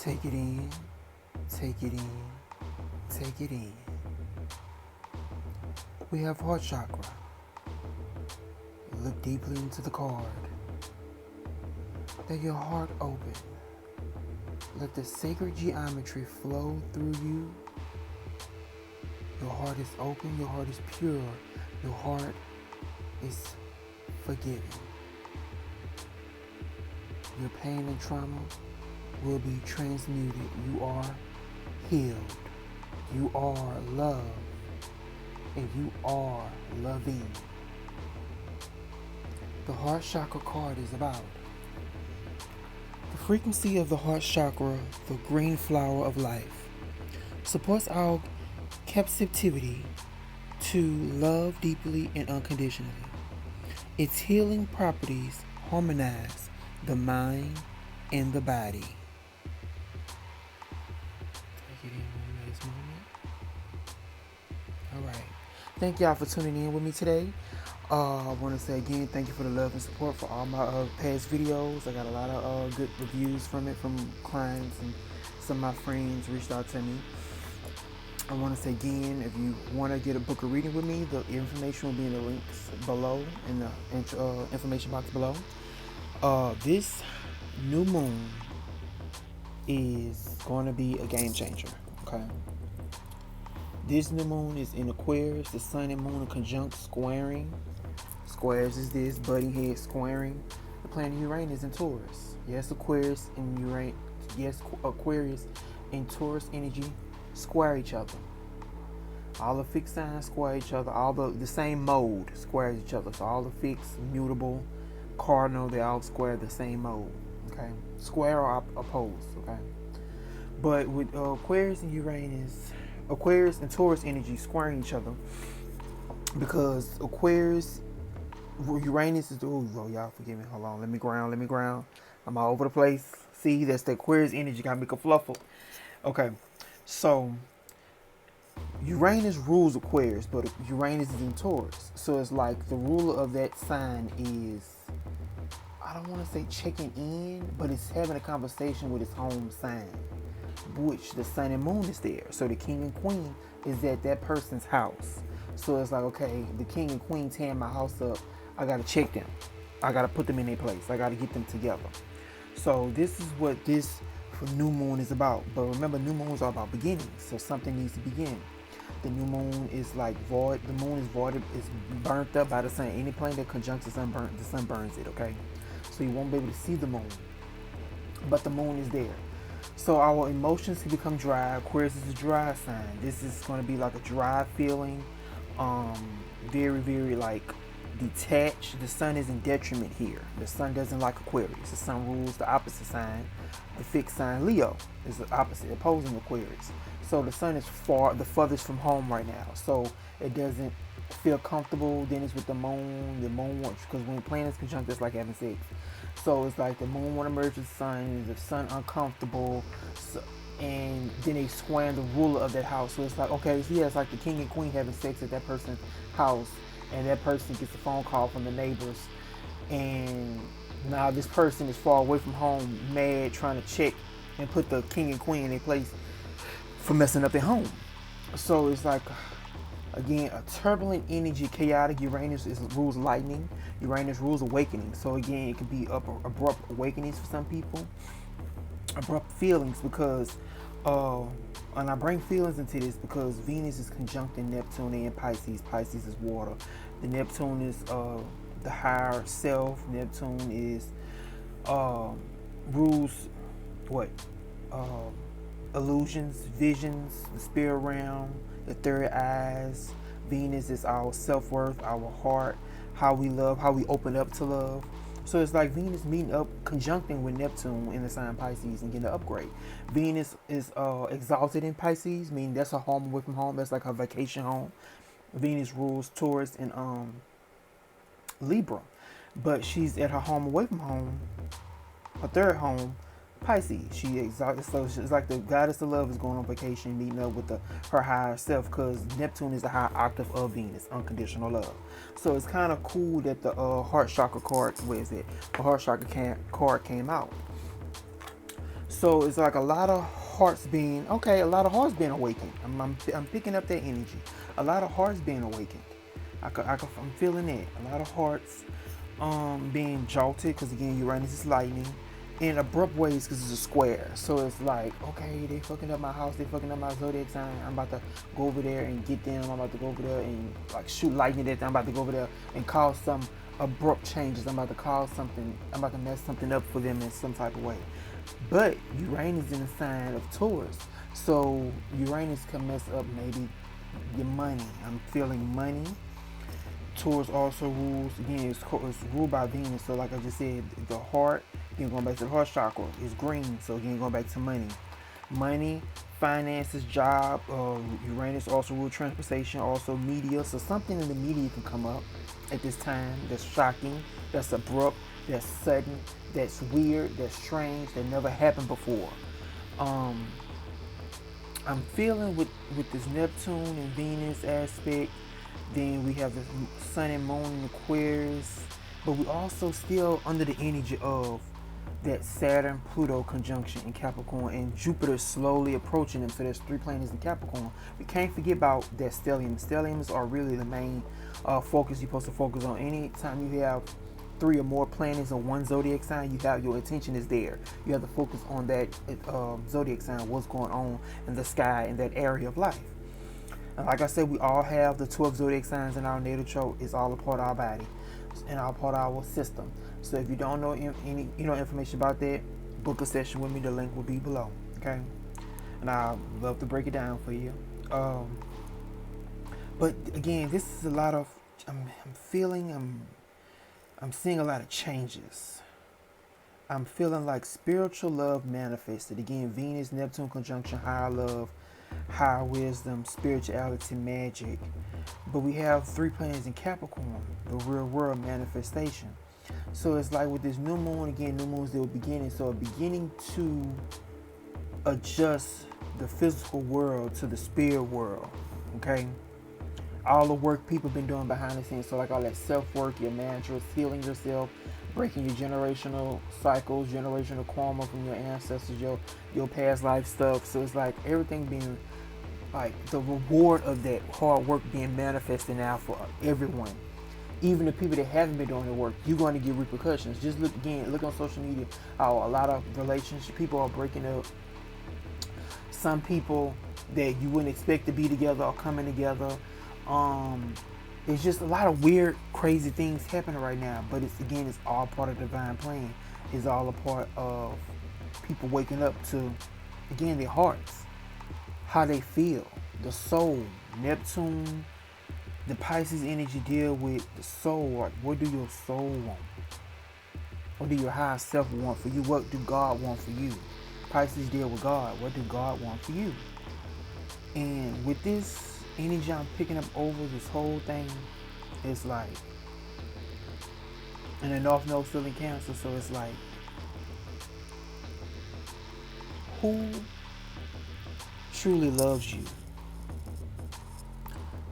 Take it in, take it in, take it in. We have heart chakra. Look deeply into the card. Let your heart open. Let the sacred geometry flow through you. Your heart is open, your heart is pure, your heart is forgiving. Your pain and trauma will be transmuted. You are healed. You are loved. And you are loving. The heart chakra card is about the frequency of the heart chakra, the green flower of life, supports our capacity to love deeply and unconditionally. Its healing properties harmonize the mind and the body. Take it in one last moment. Alright. Thank y'all for tuning in with me today. I want to say again, thank you for the love and support for all my past videos. I got a lot of good reviews from it, from clients, and some of my friends reached out to me. I want to say again, if you want to get a book of reading with me, the information will be in the links below, in the information box below. This new moon is going to be a game changer, okay? This new moon is in Aquarius. The sun and moon are conjunct, squaring. Squares is this, butting head squaring. The planet Uranus in Taurus. Yes, Aquarius and Uranus. Yes, Aquarius and Taurus energy square each other. All the fixed signs square each other. All the same mode squares each other. So all the fixed, mutable, cardinal, they all square the same mode. Okay, square or opposed. Okay, but with Aquarius and Uranus, Aquarius and Taurus energy squaring each other, because Aquarius, Uranus is, oh y'all forgive me, hold on, let me ground, I'm all over the place. See, that's the Aquarius energy, gotta make a fluffle. Okay, so Uranus rules Aquarius, but Uranus is in Taurus, so it's like the ruler of that sign is, I don't want to say checking in, but it's having a conversation with its home sign, which the sun and moon is there. So the king and queen is at that person's house. So it's like, okay, the king and queen tearing my house up, I got to check them. I got to put them in their place. I got to get them together. So this is what this new moon is about. But remember, new moons are about beginnings. So something needs to begin. The new moon is like void. The moon is void. It's burnt up by the sun. Any planet that conjuncts the sun burns it, okay? So you won't be able to see the moon. But the moon is there. So our emotions can become dry. Aquarius is a dry sign. This is going to be like a dry feeling. Very, very like detached. The sun is in detriment here. The sun doesn't like Aquarius. The sun rules the opposite sign. The fixed sign Leo is the opposite, opposing Aquarius. So the sun is the furthest from home right now. So it doesn't feel comfortable. Then it's with the moon. The moon wants, because when planets conjunct, it's like having sex. So it's like the moon want to merge with the sun. The sun uncomfortable. So, and then they square the ruler of that house. So it's like, okay, so yeah, it's like the king and queen having sex at that person's house, and that person gets a phone call from the neighbors, and now this person is far away from home, mad, trying to check and put the king and queen in their place for messing up their home. So it's like, again, a turbulent energy, chaotic. Uranus rules lightning. Uranus rules awakening. So again, it could be abrupt awakenings for some people. Abrupt feelings, because and I bring feelings into this because Venus is conjuncting Neptune and Pisces. Pisces is water. The Neptune is the higher self. Neptune is rules what? Illusions, visions, the spirit realm, the third eyes. Venus is our self-worth, our heart, how we love, how we open up to love. So it's like Venus meeting up, conjuncting with Neptune in the sign Pisces and getting an upgrade. Venus is exalted in Pisces, meaning that's her home away from home. That's like her vacation home. Venus rules Taurus and Libra, but she's at her home away from home, her third home, Pisces. She exalted, so it's like the goddess of love is going on vacation, meeting up with her higher self, because Neptune is the high octave of Venus, unconditional love. So it's kind of cool that the heart chakra card, where is it? The heart chakra card came out. So it's like a lot of hearts being okay. A lot of hearts being awakened. I'm picking up that energy. A lot of hearts being awakened. I'm feeling it. A lot of hearts being jolted because again Uranus is lightning in abrupt ways because it's a square. So it's like, okay, they fucking up my house, they fucking up my zodiac sign. I'm about to go over there and get them. I'm about to go over there and like shoot lightning at them. I'm about to go over there and cause some abrupt changes. I'm about to cause something. I'm about to mess something up for them in some type of way. But Uranus in the sign of Taurus, so Uranus can mess up maybe your money. I'm feeling money. Taurus also rules, again, it's ruled by Venus. So like I just said, the heart, again, going back to the heart chakra, is green. So again, going back to money. Money, finances, job, Uranus also rules transportation, also media. So something in the media can come up at this time that's shocking, that's abrupt, that's sudden, that's weird, that's strange, that never happened before. Um, I'm feeling with this Neptune and Venus aspect. Then we have the Sun and Moon in Aquarius, but we also still under the energy of that Saturn Pluto conjunction in Capricorn and Jupiter slowly approaching them. So there's 3 planets in Capricorn. We can't forget about that stellium. Stelliums are really the main focus you're supposed to focus on. Anytime you have 3 or more planets in one zodiac sign, you have your attention is there. You have to focus on that zodiac sign, what's going on in the sky in that area of life. And like I said, we all have the 12 zodiac signs in our natal chart. It's all a part of our body and all part of our system. So if you don't know any information about that, book a session with me. The link will be below. Okay, and I'd love to break it down for you. But again, this is a lot of. I'm seeing a lot of changes. I'm feeling like spiritual love manifested. Again, Venus, Neptune conjunction, higher love, higher wisdom, spirituality, magic. But we have 3 planets in Capricorn, the real world manifestation. So it's like with this new moon, again, new moons, they were beginning. So beginning to adjust the physical world to the spirit world. Okay? All the work people been doing behind the scenes. So like all that self-work, your mantras, healing yourself, breaking your generational cycles, generational karma from your ancestors, your past life stuff. So it's like everything being like the reward of that hard work being manifested now for everyone. Even the people that haven't been doing the work, you're going to get repercussions. Just look on social media how a lot of relationship people are breaking up. Some people that you wouldn't expect to be together are coming together. It's just a lot of weird, crazy things happening right now. But it's all part of the divine plan. It's all a part of people waking up to, again, their hearts, how they feel, the soul. Neptune, the Pisces energy deal with the soul. Like, what do your soul want? What do your higher self want for you? What do God want for you? Pisces deal with God. What do God want for you? And with this energy I'm picking up over this whole thing, it's like, and the North Node still in Cancer, so it's like, who truly loves you?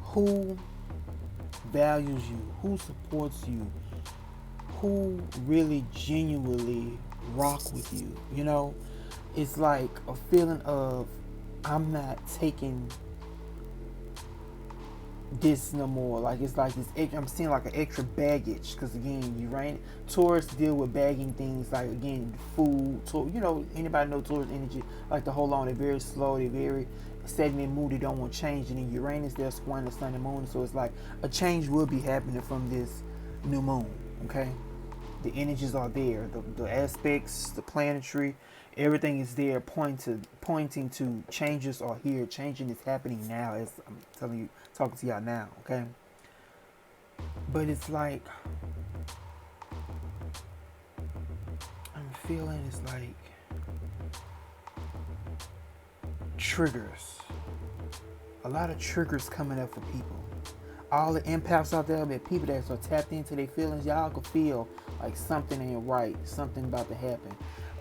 Who values you? Who supports you? Who really genuinely rock with you? You know, it's like a feeling of, I'm not taking this no more. Like it's like this. I'm seeing like an extra baggage because again, Taurus deal with bagging things like again food. Anybody know Taurus energy? Like to hold on, they're very slow. They're very stagnant mood. They don't want change. And in Uranus, they're squaring the sun and moon. So it's like a change will be happening from this new moon. Okay, the energies are there. The aspects, the planetary, everything is there, pointing to changes are here. Changing is happening now. As I'm telling you, talking to y'all now. Okay, but it's like I'm feeling it's like triggers. A lot of triggers coming up for people. All the empaths out there, but people that are tapped into their feelings, y'all can feel like something ain't right, something about to happen.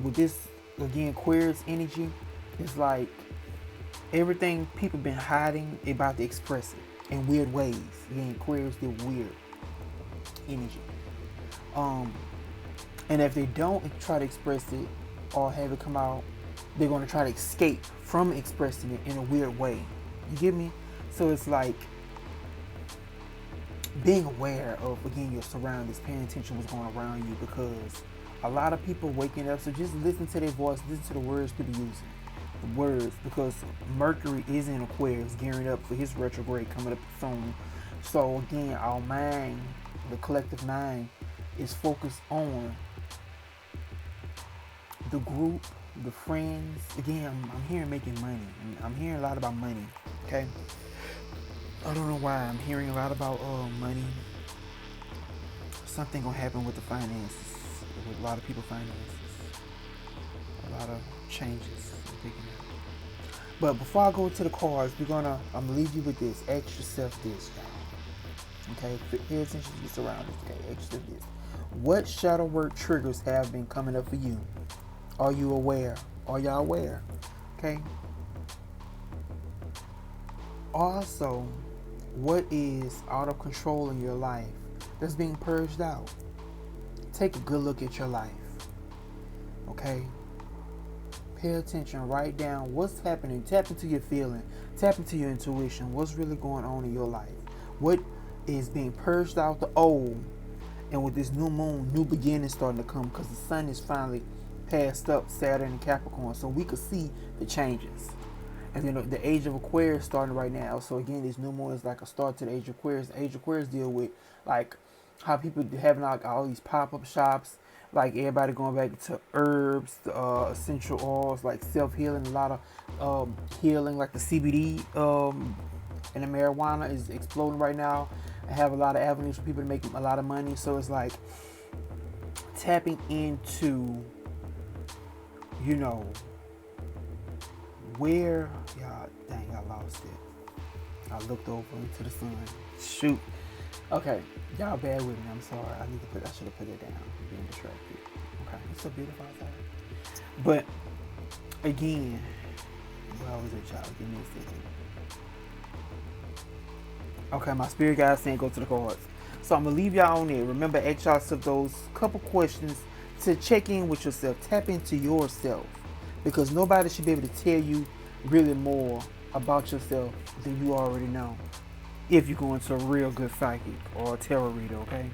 With this, again, Aquarius energy, it's like everything people been hiding, they about to express it in weird ways. Again, Aquarius, they're weird energy. And if they don't try to express it or have it come out, they're going to try to escape from expressing it in a weird way. You get me? So it's like being aware of, again, your surroundings, paying attention to what's going around you, because a lot of people waking up, so just listen to their voice, listen to the words people using. The words, because Mercury is in Aquarius, gearing up for his retrograde coming up soon. So again, our mind, the collective mind, is focused on the group, the friends. Again, I'm hearing making money. I'm hearing a lot about money. Okay, I don't know why I'm hearing a lot about money. Something gonna happen with the finances, with a lot of people finances. A lot of changes I'm picking up. But before I go to the cards, I'm gonna leave you with this. Ask yourself this, y'all. Okay, pay attention to your surroundings. Okay, ask yourself this. What shadow work triggers have been coming up for you? Are you aware? Are y'all aware? Okay. Also, what is out of control in your life that's being purged out? Take a good look at your life. Okay. Pay attention. Write down what's happening. Tap into your feeling. Tap into your intuition. What's really going on in your life? What is being purged out, the old, and with this new moon, new beginning starting to come, because the sun is finally passed up Saturn and Capricorn, so we could see the changes. And then the age of Aquarius starting right now. So again, this new moon is like a start to the age of Aquarius. The age of Aquarius deal with like how people having like all these pop-up shops, like everybody going back to herbs, essential oils, like self-healing, a lot of healing, like the CBD and the marijuana is exploding right now. I have a lot of avenues for people to make a lot of money. So it's like tapping into, you know, where, y'all, dang, I lost it. I looked over into the sun. Shoot. Okay, y'all bear with me. I'm sorry. I should have put it down. I'm being distracted. Okay, it's so beautiful outside. But again, where was it, y'all? Give me a second. Okay, my spirit guide saying go to the cards. So I'm gonna leave y'all on there. Remember, ask yourself those couple questions to check in with yourself. Tap into yourself, because nobody should be able to tell you really more about yourself than you already know, if you go into a real good psychic or a tarot reader. Okay,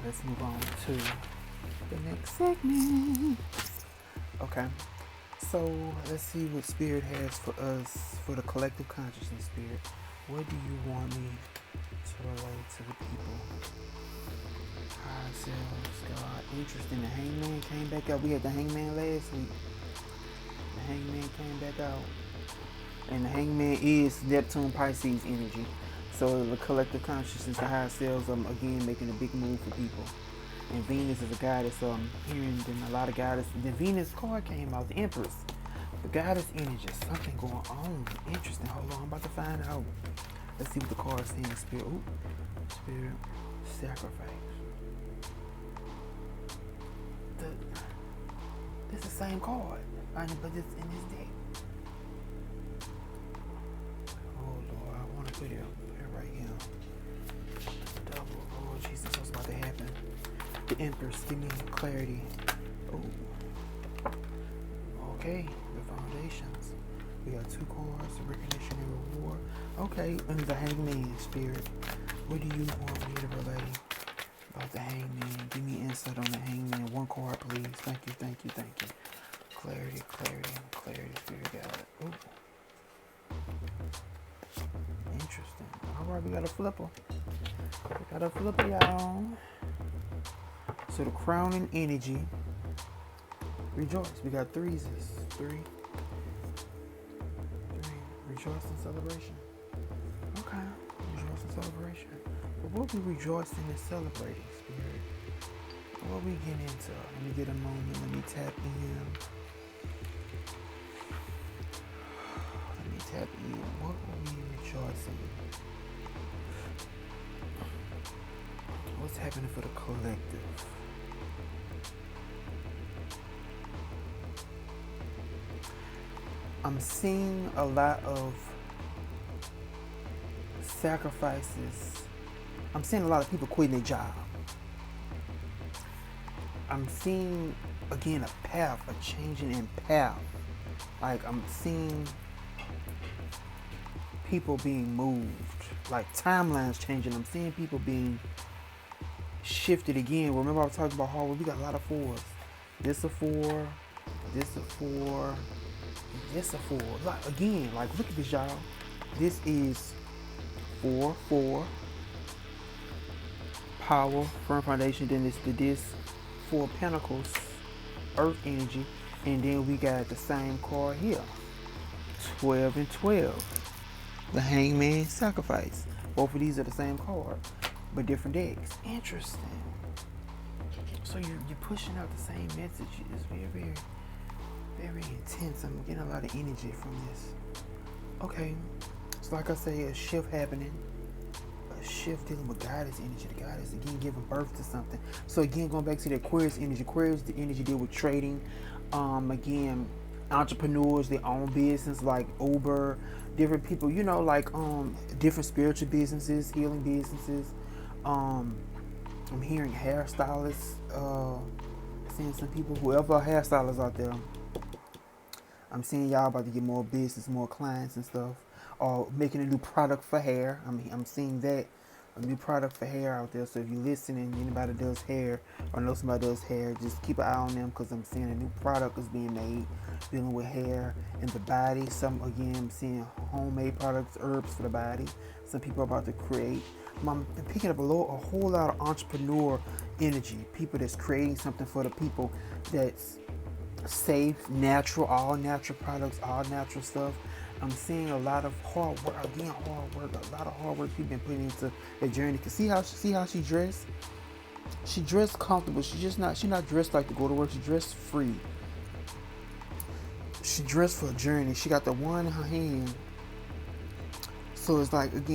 let's move on to the next segment. Okay, so let's see what spirit has for us, for the collective consciousness. Spirit, what do you want me to relate to the people? Higher selves, God. Interesting. The Hangman came back out. We had the Hangman last week. The Hangman came back out. And the Hangman is Neptune Pisces energy. So the collective consciousness, the higher selves, again making a big move for people. And Venus is a goddess. Hearing a lot of goddess. The Venus card came out, the Empress. The goddess energy. Something going on. Interesting. Hold on, I'm about to find out. Let's see what the card is saying. Spirit. Ooh. Spirit. Sacrifice. It's the same card, but it's in this deck. Oh Lord, I want to put it right here. Double. Oh Jesus, what's about to happen? The Empress, give me clarity. Oh. Okay, the foundations. We got two cards, recognition and reward. Okay, and the Hangman, Spirit. What do you want me to relay about the Hangman? Give me insight on the Hangman. One card, please. Thank you, thank you, thank you. Clarity, clarity, clarity, Spirit guide. Ooh. Interesting. Alright, we got a flipper. We got a flipper, y'all. So the crowning energy. Rejoice. We got threes. Three. Rejoice in celebration. Okay. Rejoice in celebration. But what we rejoicing and celebrating, Spirit? What we get into? Let me get a moment. Let me tap in. Let me tap in. What are we rejoicing? What's happening for the collective? I'm seeing a lot of sacrifices. I'm seeing a lot of people quitting their job. I'm seeing again a path, a changing in path. Like I'm seeing people being moved, like timelines changing. I'm seeing people being shifted again. Remember I was talking about hardware, we got a lot of fours. This a four, this a four, this a four. Like again, like look at this, y'all. This is 4, 4, power, firm foundation. Then it's this 4 Pentacles, earth energy. And then we got the same card here, 12 and 12. The Hangman, sacrifice. Both of these are the same card, but different decks. Interesting. So you're pushing out the same message. It's very, very, very intense. I'm getting a lot of energy from this. Okay. So like I say, a shift happening. A shift dealing with goddess energy. The goddess again giving birth to something. So again, going back to the Aquarius energy. Aquarius, the energy deal with trading. Again, entrepreneurs, their own business like Uber, different people, you know, like different spiritual businesses, healing businesses. I'm hearing hairstylists, seeing some people, whoever are hairstylists out there. I'm seeing y'all about to get more business, more clients and stuff, or making a new product for hair. I'm seeing that, a new product for hair out there. So if you're listening, anybody does hair or know somebody does hair, just keep an eye on them, because I'm seeing a new product is being made dealing with hair and the body. Some, again, I'm seeing homemade products, herbs for the body. Some people are about to create. I'm picking up a whole lot of entrepreneur energy, people that's creating something for the people that's safe, natural, all natural products, all natural stuff. I'm seeing a lot of hard work, again, hard work, a lot of hard work people been putting into the journey. Cause see how she dressed? She dressed comfortable. She's not dressed like to go to work. She dressed free. She dressed for a journey. She got the one in her hand. So it's like, again,